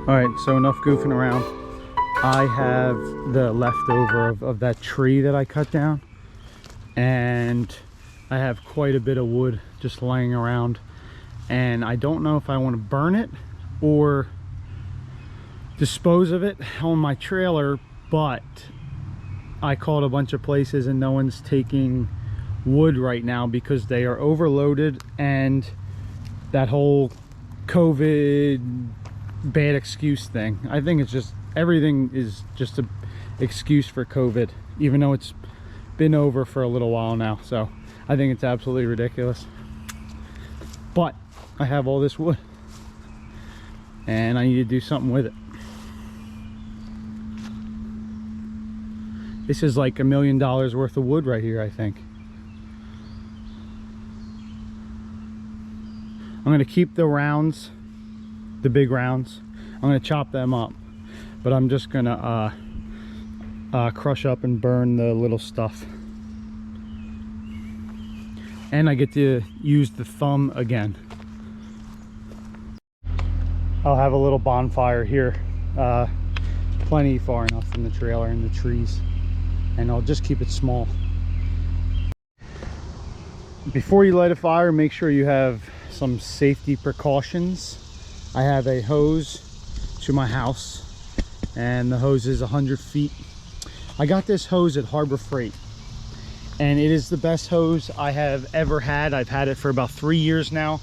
All right, so enough goofing around. I have the leftover of that tree that I cut down, and I have quite a bit of wood just laying around, and I don't know if I want to burn it or dispose of it on my trailer, but I called a bunch of places and no one's taking wood right now because they are overloaded, and that whole COVID bad excuse thing. I think it's just, everything is just an excuse for COVID, even though it's been over for a little while now. So I think it's absolutely ridiculous. But I have all this wood and I need to do something with it. This is like $1 million worth of wood right here, I think. I'm going to keep the rounds, the big rounds. I'm going to chop them up, but I'm just going to crush up and burn the little stuff. And I get to use the thumb again. I'll have a little bonfire here, plenty far enough from the trailer and the trees, and I'll just keep it small. Before you light a fire, make sure you have some safety precautions. I have a hose to my house, and the hose is 100 feet. I got this hose at Harbor Freight, and it is the best hose I have ever had. I've had it for about 3 years now,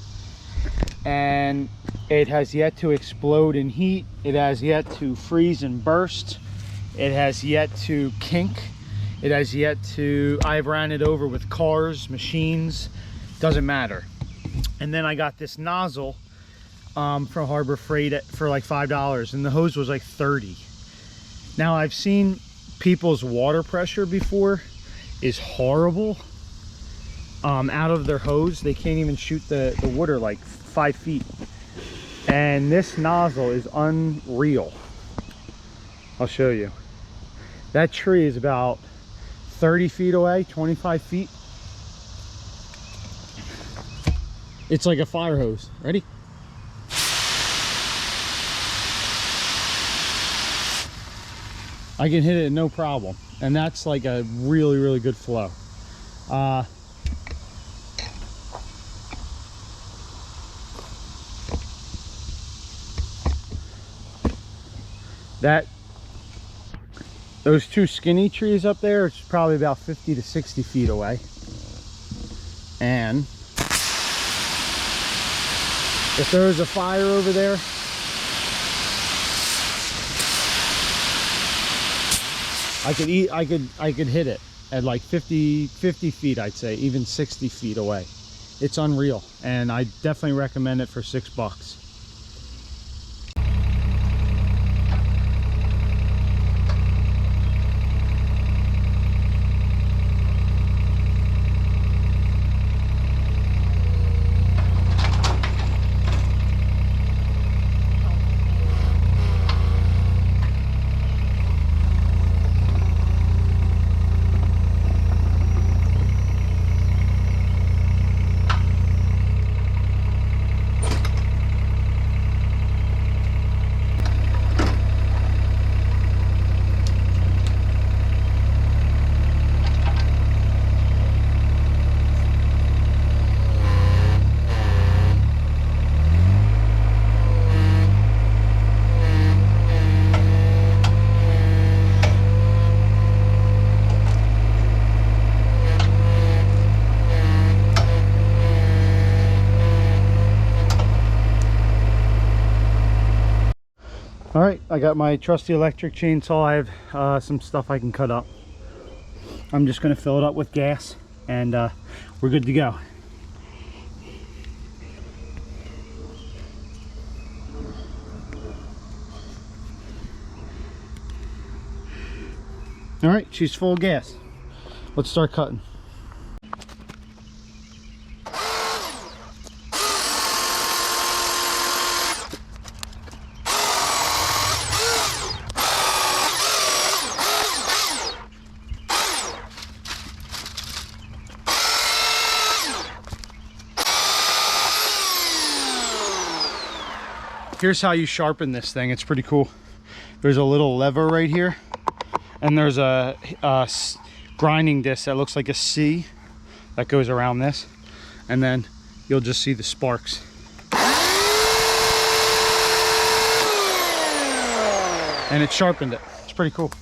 and it has yet to explode in heat. It has yet to freeze and burst. It has yet to kink. It has yet to, I've ran it over with cars, machines, doesn't matter. And then I got this nozzle from Harbor Freight for like $5, and the hose was like $30. Now I've seen people's water pressure before is horrible. Out of their hose, they can't even shoot the water like 5 feet. And this nozzle is unreal. I'll show you. That tree is about 30 feet away, 25 feet. It's like a fire hose. Ready? I can hit it no problem. And that's like a really, really good flow. Those two skinny trees up there, it's probably about 50 to 60 feet away. And if there was a fire over there, I could hit it at like 50 feet, I'd say, even 60 feet away. It's unreal, and I definitely recommend it for $6. All right, I got my trusty electric chainsaw. I have some stuff I can cut up. I'm just gonna fill it up with gas, and we're good to go. All right, she's full of gas. Let's start cutting. here's how you sharpen this thing. It's pretty cool. There's a little lever right here, and there's a grinding disc that looks like a C that goes around this, and then you'll just see the sparks. And it sharpened it. It's pretty cool.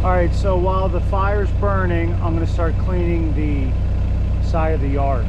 All right, so while the fire's burning, I'm going to start cleaning the side of the yard.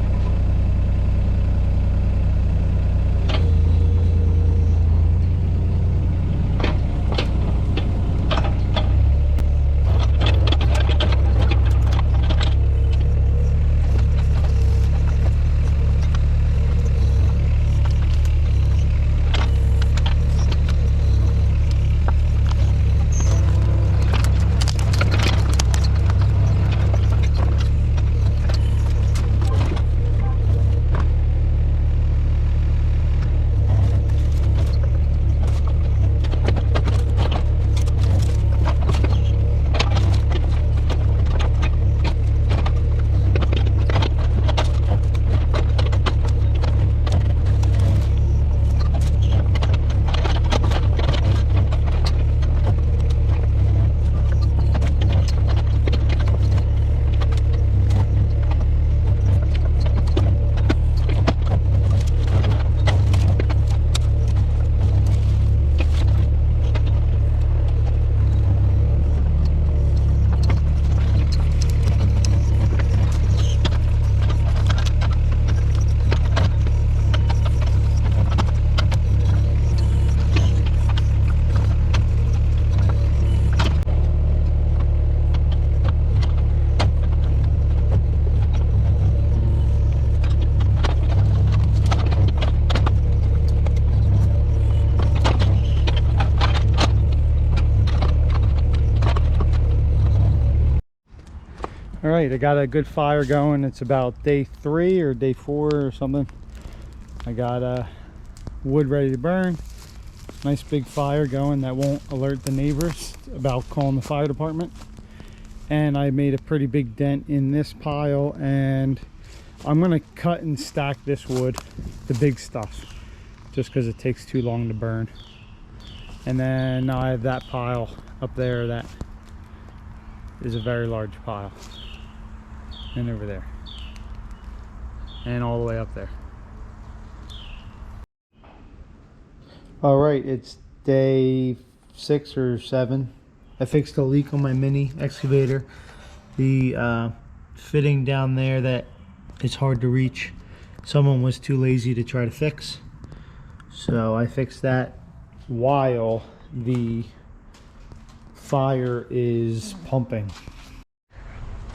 All right, I got a good fire going. It's about day 3 or day 4 or something. I got wood ready to burn. Nice big fire going that won't alert the neighbors about calling the fire department. And I made a pretty big dent in this pile, and I'm gonna cut and stack this wood, the big stuff, just because it takes too long to burn. And then I have that pile up there that is a very large pile, and over there, and all the way up there. All right, it's day 6 or 7. I fixed a leak on my mini excavator. The fitting down there that is hard to reach, someone was too lazy to try to fix, so I fixed that while the fire is pumping.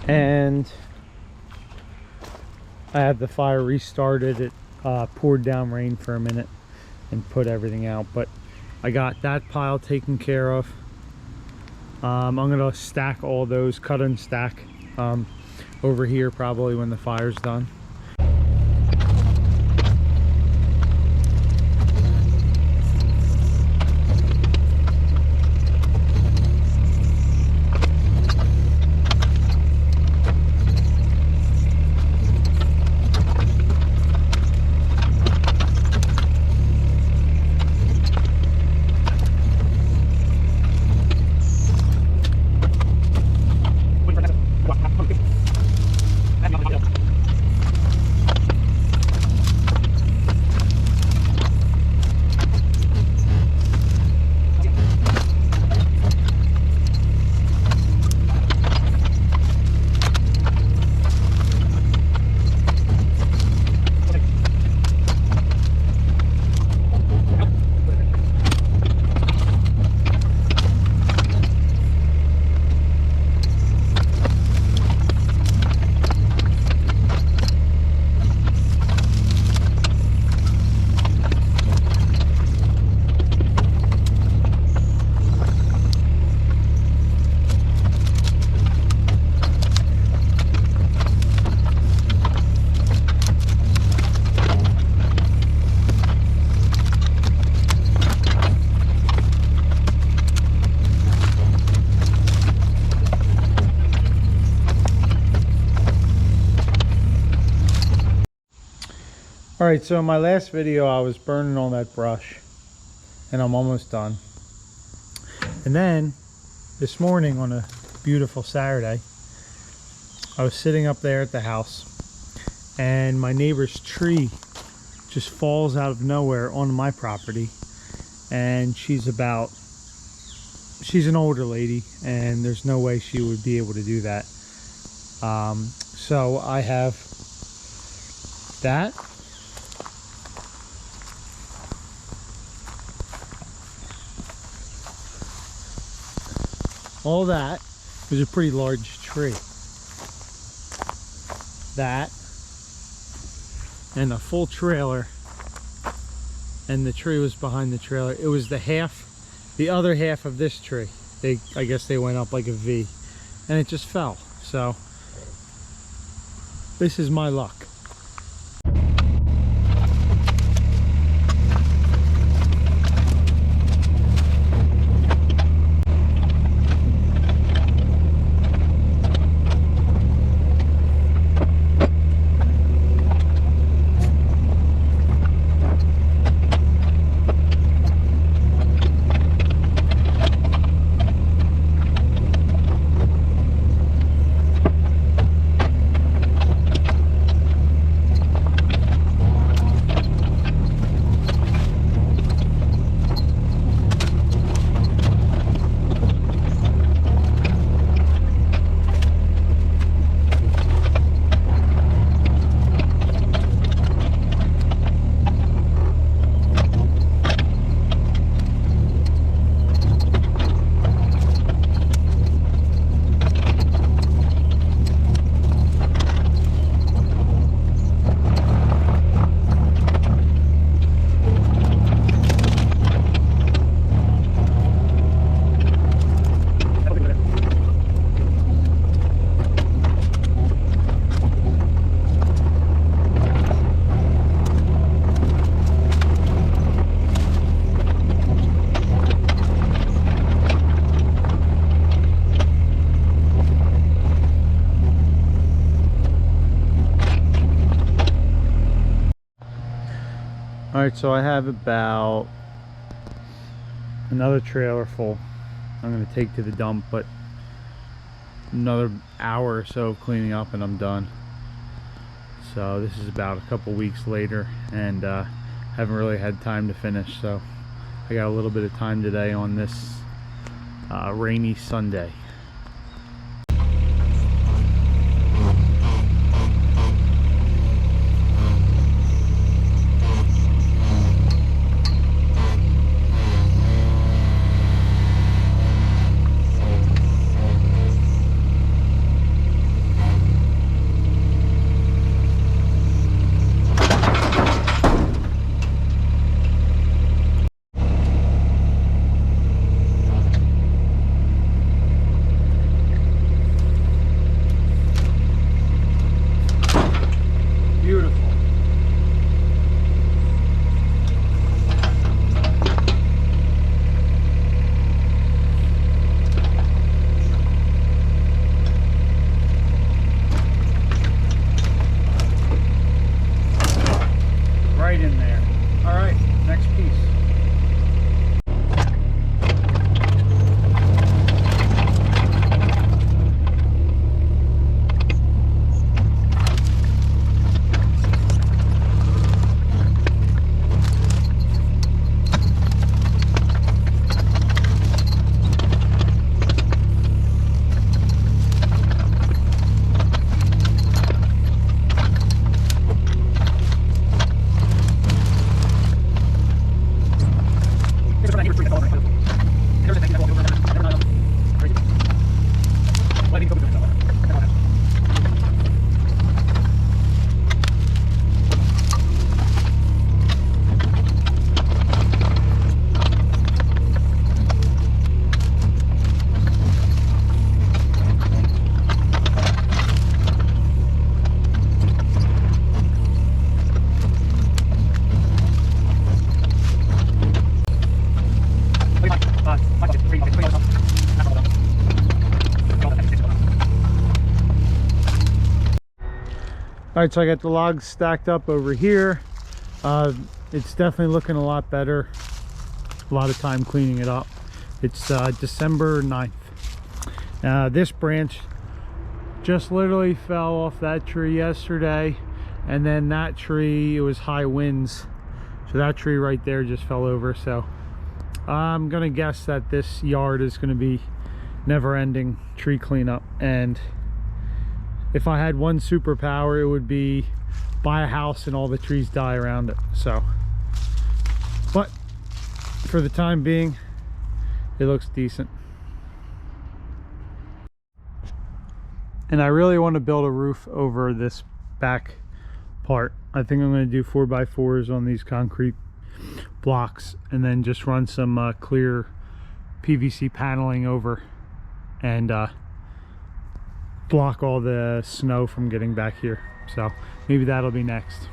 And I had the fire restarted. It poured down rain for a minute and put everything out, but I got that pile taken care of. I'm gonna stack all those, cut and stack over here probably when the fire's done. All right, so in my last video I was burning all that brush and I'm almost done. And then this morning on a beautiful Saturday, I was sitting up there at the house and my neighbor's tree just falls out of nowhere on my property. And she's an older lady and there's no way she would be able to do that. So I have that. All that was a pretty large tree. That and a full trailer, and the tree was behind the trailer. It was the other half of this tree. I guess they went up like a V and it just fell. So this is my luck. All right, so I have about another trailer full I'm going to take to the dump, but another hour or so of cleaning up and I'm done. So this is about a couple weeks later, and haven't really had time to finish, so I got a little bit of time today on this rainy Sunday. In there. All right, next piece. All right, so I got the logs stacked up over here. It's definitely looking a lot better. A lot of time cleaning it up. It's December 9th. This branch just literally fell off that tree yesterday, and then that tree, it was high winds, so that tree right there just fell over. So I'm gonna guess that this yard is gonna be never-ending tree cleanup, and if I had one superpower, it would be buy a house and all the trees die around it. So, but for the time being, it looks decent. And I really want to build a roof over this back part. I think I'm going to do 4x4s on these concrete blocks, and then just run some clear PVC paneling over, and block all the snow from getting back here. So maybe that'll be next.